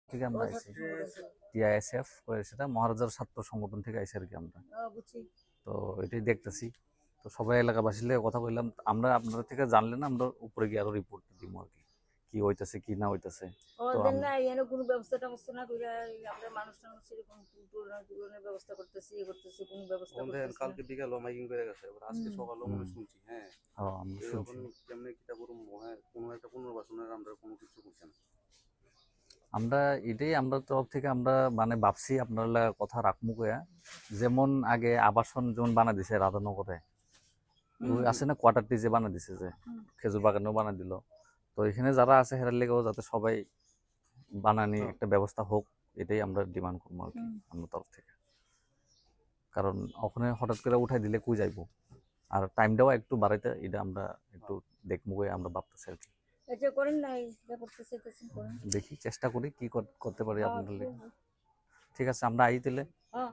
থেকে আমরা আইছি টিআইএসএফ সেটা মহারাজার ছাত্র সংগঠন থেকে আইছি আর কি আমরা। তো এটাই দেখতেছি। তো সবাই এলাকাবাসীর লাগে কথা বললাম, আমরা আপনাদের থেকে জানলে না আমরা উপরে গিয়ে আরো রিপোর্ট দিব আর কি, কি হইতাছে কি না হইতাছে। তো না এখানে কোনো ব্যবস্থা টাবস্থা না করে আমরা মানুষ টানুষ এরকম টুরের ব্যবস্থা করতেছি কোনো ব্যবস্থা আমাদের কালকে বিকাল মাইকিং করে গেছে, এবার আজকে সকালে মনে শুনছি। হ্যাঁ আমরা শুনছি কেমনে কিটা করব, কোনো একটা পুনর্বাসনের আমরা কোনো কিছু করছি না। আমরা এটাই আমরা তরফ থেকে আমরা মানে ভাবছি আপনারা কথা রাখমু কয়া, যেমন আগে আবাসন যেমন বানা দিছে রাধানগরে, ওই আছে না কোয়ার্টারটি যে বানা দিছে, যে খেজুর বাগানেও বানা দিল। তো এখানে যারা আছে হেরার লেগেও যাতে সবাই বানানি একটা ব্যবস্থা হোক, এটাই আমরা ডিমান্ড করবো আর কি আমার তরফ থেকে। কারণ ওখানে হঠাৎ করে উঠাই দিলে কই যাইবো, আর টাইমটাও একটু বাড়াইতে, এটা আমরা একটু দেখবো আমরা ভাবতেছি আর কি। এটা করেন না, এটা করতে চাইতেছেন করেন, দেখি চেষ্টা করি কি করতে পারি আপনাদের লেগে। ঠিক আছে আমরা আই দিলে। হ্যাঁ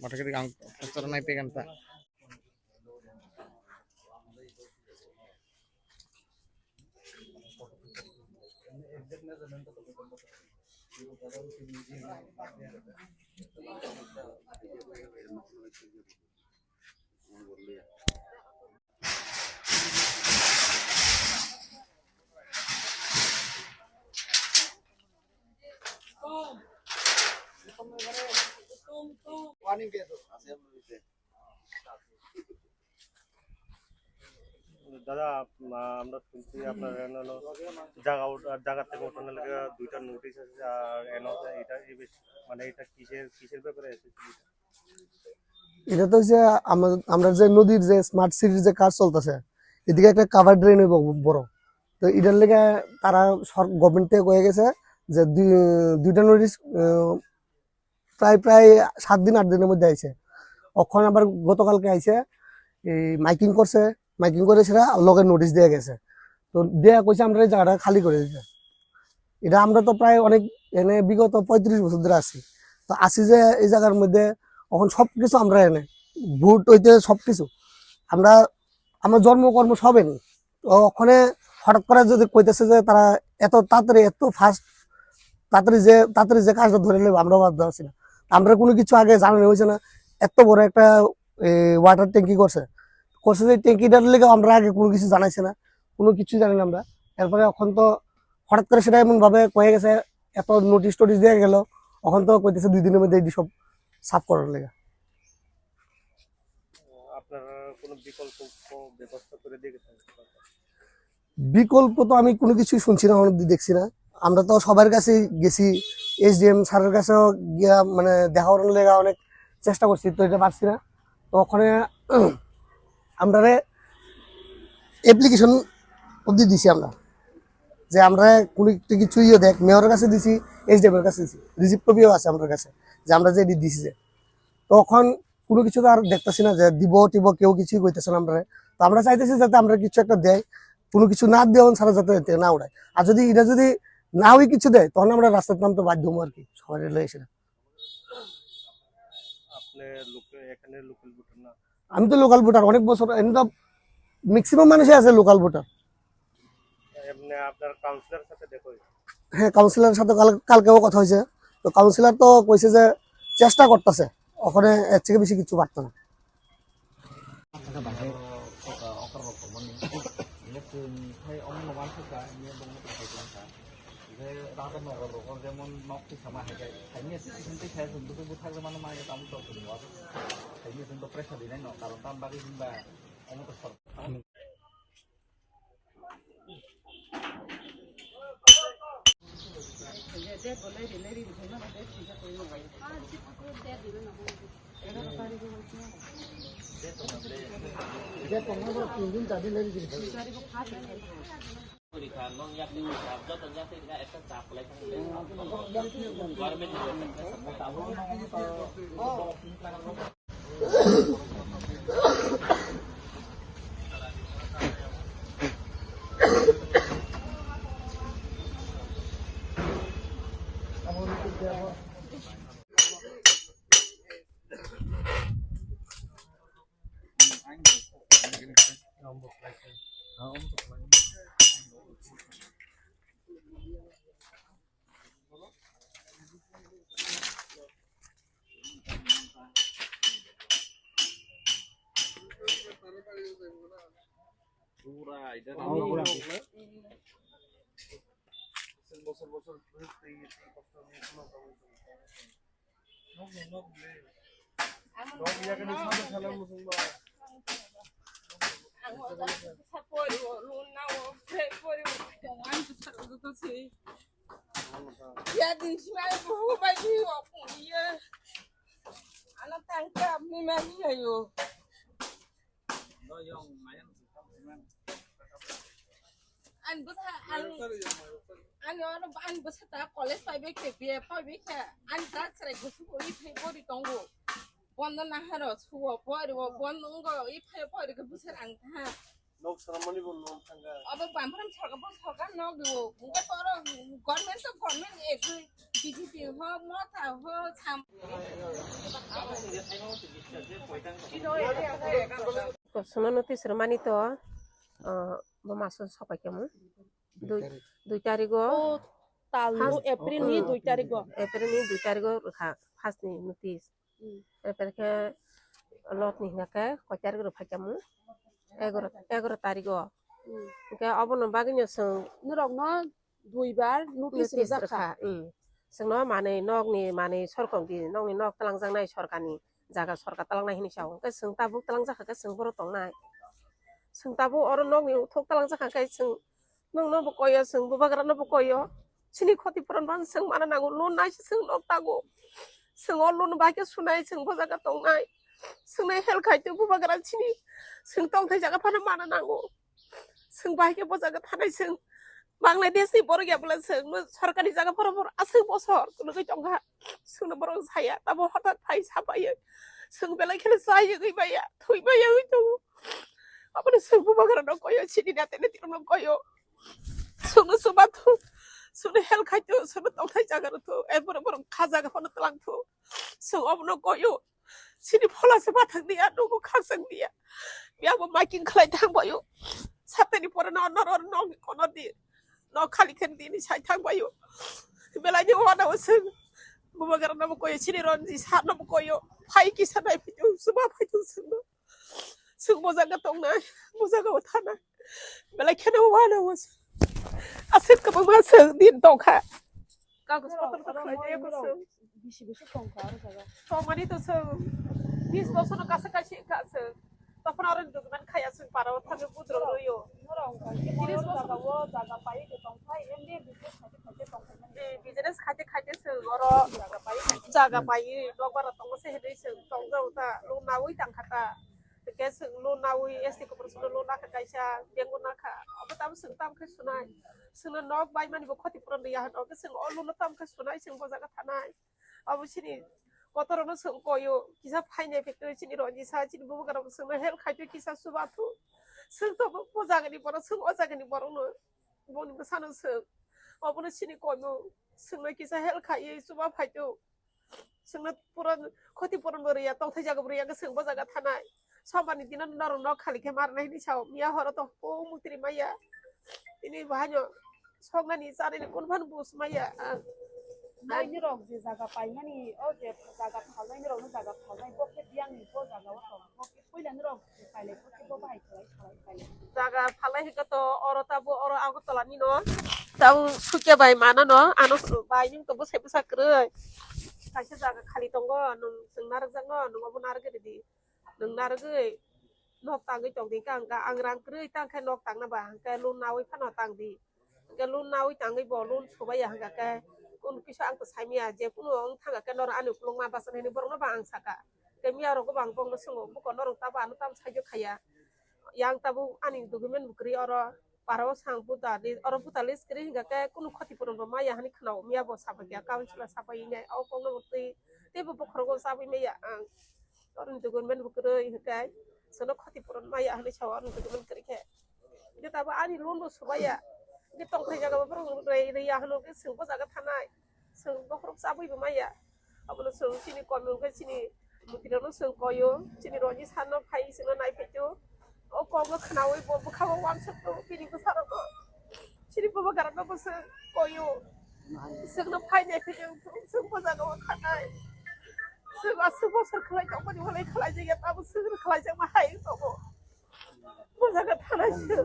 Matahari ang pastor na ipigan pa. দাদা আমরা শুনছি আপনার জায়গা থেকে ওঠানোর লেগে 2টা নোটিশ আছে, আর এটা মানে এটা কিসের ব্যাপারে এসেছে? এটা তো হচ্ছে আমরা যে নদীর যে স্মার্ট সিটির যে কাজ চলতেছে, এদিকে একটা কাভার ড্রেন হইব বড়। তো এটার লেগে তারা গভর্নমেন্ট থেকে কয়ে গেছে যে 2টা নোটিশ প্রায় 7 দিন 8 দিনের মধ্যে আইছে। অখন আবার গতকালকে আইছে, এই মাইকিং করছে, মাইকিং করে সেটা লগের নোটিশ দিয়ে গেছে। তো দেয়া কইছে আমরা এই জায়গাটা খালি করে দিতে। এটা আমরা তো প্রায় অনেক এনে বিগত 35 বছর ধরে আছি। তো আসি যে এই জায়গার মধ্যে এখন সবকিছু আমরা এনে ভোট হইতে সবকিছু আমরা আমার জন্মকর্ম সব এনে। তো ওখানে হঠাৎ করে যদি কইতেছে যে তারা এত তাড়াতাড়ি এত ফাস্ট তাড়াতাড়ি যে কাজটা ধরে নেবে, আমরা বাদ দেওয়া না। আমরা কোনো কিছু আগে জানানো হয়েছে না। এত বড় একটা ওয়াটার ট্যাঙ্কি করছে যে ট্যাঙ্কিটার লেগে আমরা আগে কোনো কিছু জানাইছে না, কোনো কিছু জানি না আমরা। এরপরে এখন তো হঠাৎ করে সেটা এমন ভাবে কয়ে গেছে, এত নোটিশ টোটিশ দিয়ে গেল, এখন তো কইতেছে 2 দিনের মধ্যে সব সাফ করার লেগে। আপনারা কোনো বিকল্প ব্যবস্থা করে দিয়েছেন? বিকল্প তো আমি কোনো কিছুই শুনছি না, অনেক দেখছি না। আমরা তো সবার কাছে গেছি, এসডিএম স্যারের কাছেও গিয়া মানে দেখা করার লেগে অনেক চেষ্টা করছি, তো এটা পারছি না। তো ওখানে আমরা অ্যাপ্লিকেশন অবধি দিছি আমরা, যে আমরা কোনো কিছু দেখ মেয়রের কাছে দিছি, এসডিএম এর কাছে দিছি, রিসিভ কপিও আছে আমার কাছে যে আমরা যে দিছি। যে তখন কোনো কিছু তো আর দেখতেছি না যে দিব টিব, কেউ কিছুই কইতেছে না আমরা। তো আমরা চাইতেছি যাতে আমরা কিছু একটা দেয়, কোনো কিছু না দেওয়া ছাড়া যাতে না উড়ায়। আর যদি এটা যদি না ওই কিছু দেয়, তখন আমরা রাস্তার নামতে বাধ্য হবো আর কি, সবাই এসে। আমি তো লোকাল ভোটার, অনেক বছর এমনি তো ম্যাক্সিমাম মানুষই আছে লোকাল ভোটার। হ্যাঁ, কাউন্সিলরের সাথে কালকেও কথা হয়েছে। তো কাউন্সিলর তো কইছে যে চেষ্টা করতেছে, ওখানে এর থেকে বেশি কিছু পারতো না। যেমন নকটি sama hagai hanya sih nanti saya untuk butuh mana mana kamu tahu semua hanya untuk pressure di neno kalau tambah himba kamu kesor dia Ya di sini aku baju aku iya. Anak tangkap ni mami ayo. An bớt an bớt ta college phải biết cái bia phải biết cái an ta sẽ có số ít phải body tongo. Quan đó là hết rồi, số body và quan đó có ít phải body cái bớt ăn ha. Nok ceremony বললো সঙ্গে Apa pampram sorga no do. Muka toro government to government ek BJP ho mota ho sam. Semanoti sermani to masuk sampai kamu 2 tarik Talu April ni 2 tarik April ni 2 tarik khas ni notis April ke lot ni ngake ko tarik ro phakamu 11 tarik ke abon bagnya seng nurok no 2 bar notice notis zakha sengno mane nok ni mane sorkong di nok ni nok talang jang nai sorkani jaga sorka talang nai ni saw ke seng tabu talang jakha ke seng boro tong nai seng tabu or nok ni thok talang jakha ke seng nong no bokoyo seng bubagra no bokoyo sini khoti puran ban seng mana nangu lon nai seng nok tago seng ol lon ba ke sunai seng bojaga tong nai seng nai hel khai tu bubagra sini seng tong thai jaga phana mana nangu seng ba ke bojaga thanai seng Bangladesh ni boro ya bela seng सरकारी jaga boro aseng bosor kuno ke jongha seng no boro saya tabo hotat phai sabaya seng bela khele saya gei baya thui baya itu apane seng bubagra no koyo chini na tene tirum no koyo seng subatu seng hel khaito seng tong thai jaga to e boro khaja ga hono tlang to seng obno koyo chini phola se bathang dia no ko khasang dia ya bo making khlai thang boyo sapeni pora no no kono di no kali kan di ni sai thang bayo bela ni wana waseng bubagar na mo koyo chini ron di sa na mo koyo phai ki sa nai pitu suba pitu sung bozaga tong na bozaga wathana bela khena wana was asit ka ma seng din tong kha kagus patar ko khlai je ko seng bishi tongka aro jaga to mani to seng 20 বছর no kasa kashi ka seng তখন আর দুগমান খায়া seng para wathana budro royo nurok ini jaga wo jaga pai ke tongkai MD business khate tongkai business khate seng oro jaga pai dogbara tongo se hedai seng tongjau ta lo nawi tang khata ke seng lo nawi esti ko persona lo na kaisa benguna kha abatam seng tam kha sunai seng nok bai mani bo khoti puran ya no ke seng olo tam kha sunai seng bo jaga thanai abusini kotorono seng koyo kisa phainai factory chini ronji sa chini bo gara seng hel khaito kisa subatu seng to bo jaga ni boro seng o jaga ni boro no boni besano seng abuna chini koyo seng kisa hel khai suba phaito seng puran khoti puran boriya tong thai jaga boriya ke seng bo jaga thanai sabani dinan naro no khali ke mar nai ni saw miya horo to po mutri maya ini bahanyo sogna ni sare ni kon ban bus maya nai nurok je jaga pai mani o je jaga phalai nurok no jaga phalai bokke diang ni bo jaga wa to bokke poila nurok paile bokke bo bai paile jaga phalai hika to oro tabu oro agotola ni no tabu suke bai mana no ano bai ning to bo sai bisa krei kaisa jaga khali tongo nung seng narak jango nung obo narak ge di nung narak ge nok tang ge jong di kang ka angrang krei tang kha nok tang na ba ka lun nawi phano tang di ka lun nawi tang ge bo lun soba ya ga ka un kisa ang to sai mia je kuno ang thanga ka nor anu kulung ma basan ni borong na ba ang saka ke mia ro ko bang bong no sungo bu ko nor ta ba no tam sai jo khaya yang tabu ani document bukri oro Paro sang putali oro putali skri hingga ke kunu khati purun ba maya hani khnau miya bo sabai ya kaunselor sabai nya au pong no ti te bo khrogo sabai meya ang oron dugun ben bukro hikai sono khati purun maya hani chawa oron dugun kri ke kita ba ani lon bo subaya ke tong thai jaga ba rei rei ya hanu ke sing bo jaga thanai sing bo khrog sabai ba maya abono sing sini komu ke sini mutiro no sing koyo sini roji sano phai sing nai phetu o komo khnawai bo bukhawa wan sakto pini ko saro ko sini bo garanga bo sing koyo sing no phai nai phetu sing bo jaga wa thanai sing asu bo sar khlai jang bani holai khlai jaya ta bo sing khlai jang ma hai to bo bo jaga thanai sing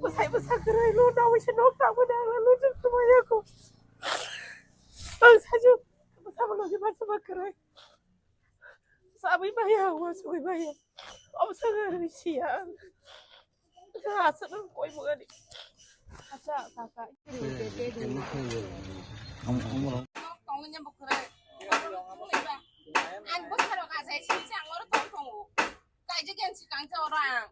bo sai bo sakrai lo na wi sino ta bo da lo jing tumaya ko ang saju bo sa bo lo ji ba sa ba krai sabi maya wa sabi maya om sangar sia Hasan koi mengani. আচ্ছা কাকা Tong nya bukre. An bu tharo ka sai chi chang or tong tong. Kai je gen chi kang cha orang.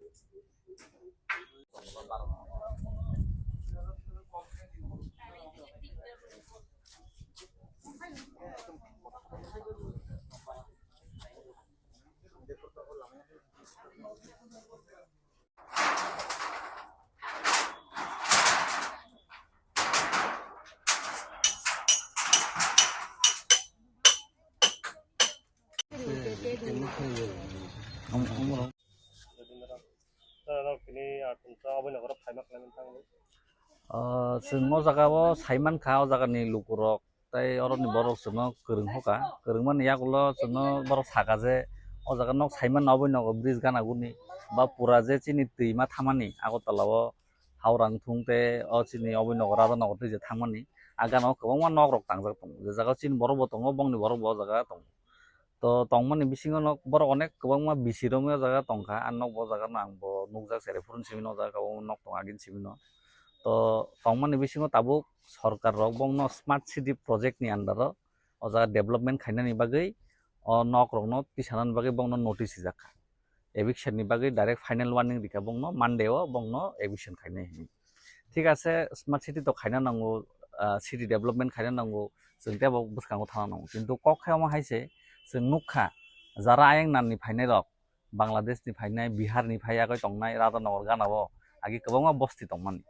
kini tunta abin agora phaimak lamin tang जों जागाव साइमान खा जागानि लुकुरक ताई अरनि बरक जों गोरों हका गोरों माने यागुल जों बरक सागा जे अ जागा नक साइमान नावै नक ब्रिज गानागुनि बा पुरा जे चिनि दैमा थामानि आगरतलाव हावरां थुंते अ चिनि अबै नक रादा नक दैजे थांमानि आगानाव गोबां नक रक तांजाक दं जे जागा चिनि बरक बतङ बंनि बरक ब जागा दं तो तंगमानि बिसिङाव नक बरक अनेक गोबां बिसिरम जागा दंखा आन नक ब जागा नां ब नुकजा सेरे फुरन सिमिन जागा नक दं आगिन सिमिन तो तंगमानि बिसिङाव ताबुक सरकार रक बंग स्मार्ट सिटी प्रोजेक्ट नि अंडर अ जागा डेभलपमेन्ट खायनानि बागै अ नक रक न तिसानानि बागै बंग नोटिस जाखा एविक्शन नि बागै डाइरेक्ट फाइनल वार्निंग दिखा बंग मानडेआव बंग एविक्शन खायनाय ठीक आसे स्मार्ट सिटी तो खायना नांगौ सिटी डेभलपमेन्ट खायना नांगौ जों तेबो बुसखांगौ थाना नांगौ किन्तु कखायाव मा हायसे जों नुखा जारा आयंनानि फायनाय रक बांलादेशनि फायनाय बिहारनि फायागै तंनाय राधानगर गानाव आगि गोबां बस्ति दंमानि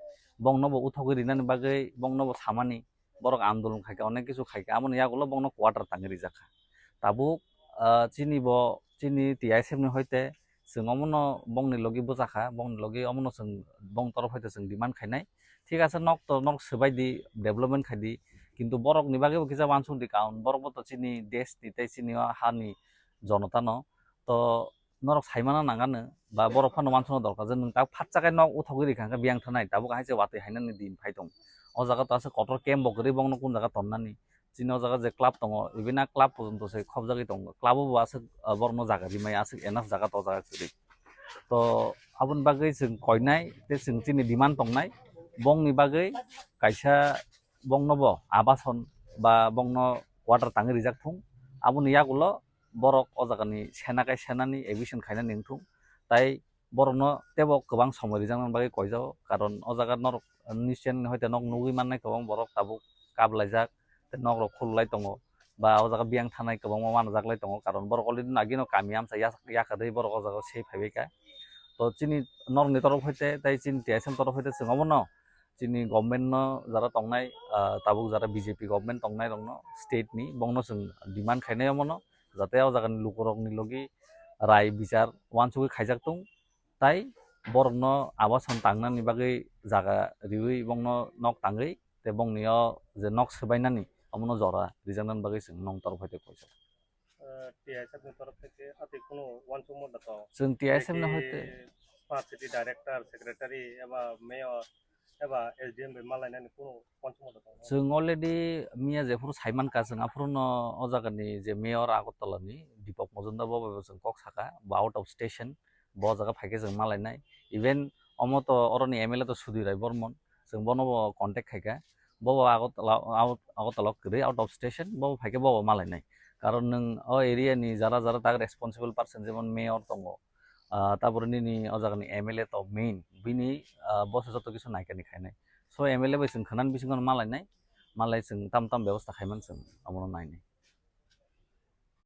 बंगनबो उथगै रिनानि बागै बंगनबो सामानि बरक आन्दोलन खायका अनेक किछु खायका आमन यागुलो बंगन क्वार्टार तांगरि जाखा ताबु चिनि टीआईएसएफ नि हयते जों अमन बंगनि लगी बुजाखा बंगनि लगी अमन जों बंग तरफ हयते जों डिमान्ड खायनाय ठीक आसे नक तो नक सबायदि डेभलपमेन्ट खायदि किन्तु बरकनि बागैबो किजा वानसुंदि काउन बरकबो तो चिनि देशनि तै चिनि हानि जनता न तो नरक साइमाना नांगानो बा बरक फानो मानसुनो दरकार जों ता फाटजागाय नक उथगै रिखांखा बियां थानाय ताबो हायसे वातै हायनानि दिन फाय दं अ जागा तो आसे कटर केम्प बगरि बंगनो कुन जागा तन्नानि चिनि अ जागा जे क्लाब दङ इबिना क्लाब पर्यन्त से खब जागै दं क्लाबबो आसे बरनो जागा रिमाय आसे एनाफ जागा तो जागा करि तो आबुन बागै जों कयनाय ते जों चिनि डिमान्ड दंनाय बंगनि बागै कायसा बंगनबो आबासन बा बंगनो वाटार तांगि रिजाकथुं आबुन यागुलो बरक अ जागानि सेनाकाय सेनानि एविक्शन खायना निंथुं ताई बरनो तेबो गोबां समय रिजांनानि बागै कयजाव कारण अ जागा नरक निश्चयन हयते नक नुगै माननाय गोबां बरक ताबुक काबलायजाक ते नक रक खुललाय दङ बा अ जागा बियां थानाय गोबां मानजाकलाय दङ कारण बरक अलरेडि नागिनो कामि आमसा याखादै बरक अ जागा से फायबायका तो चिनि नरनि तरफ हयते ताई चिनि टीआईएसएम तरफ हयते जोंङावनो चिनि गभर्नमेन्ट न जारा तंनाय ताबुक जारा बीजेपी गभर्नमेन्ट तंनाय दङ स्टेट नि बंगनो जों डिमान्ड खायनायावनो जाते अ जागानि लुकुरकनि लगी राय बिचार वानसुगै खायजाकथुं ताई बरनो आबासन तांनानि बागै जागा रिउइ बंगनो नक तांगै ते बंनिया जे नक सबायनानि अमनो जरा रिजांनानि बागै जों नंग तरफ हयते कयजा टीआईएसएफ नि तरफ থেকে আতে কোনো वानसुं मत दाव जों टीआईएसएम न हयते स्मार्ट सिटी डाइरेक्टर सेक्रेटारि एबा मेयर एबा एसडीएम बे मालायनानि कोनो वानसुं मत दाव जों अलरेडि मिया जेफोर साइमान का जों आफुरनो अ जागानि जे मेयर आगरतलानि दीपक मजुमदार बाबा जों कक साका बा आउट अफ स्टेशन ब जागा फायके जों मालायनाय इभेन अमत अरनि एमएलए तो सुधीर राय बर्मन जों बनबो कन्टेक्ट खायका बबो आगरतला गरै आउट अफ स्टेशन बबो फायके बबो मालायनाय कारण नों अ एरियानि जारा जारा ताग रेसपन्सिबल पार्सन जेमन मेयर दङ তারপরে নিনি অজাগানি এমএলএ তো মেইন বিনি বসে যত কিছু নাইকানি খাই নাই সো এমএলএ বাইসং খানান বিসং মালাই নাই মালাই जों ताम ताम व्यवस्था खायमान जों अमनो नायनाय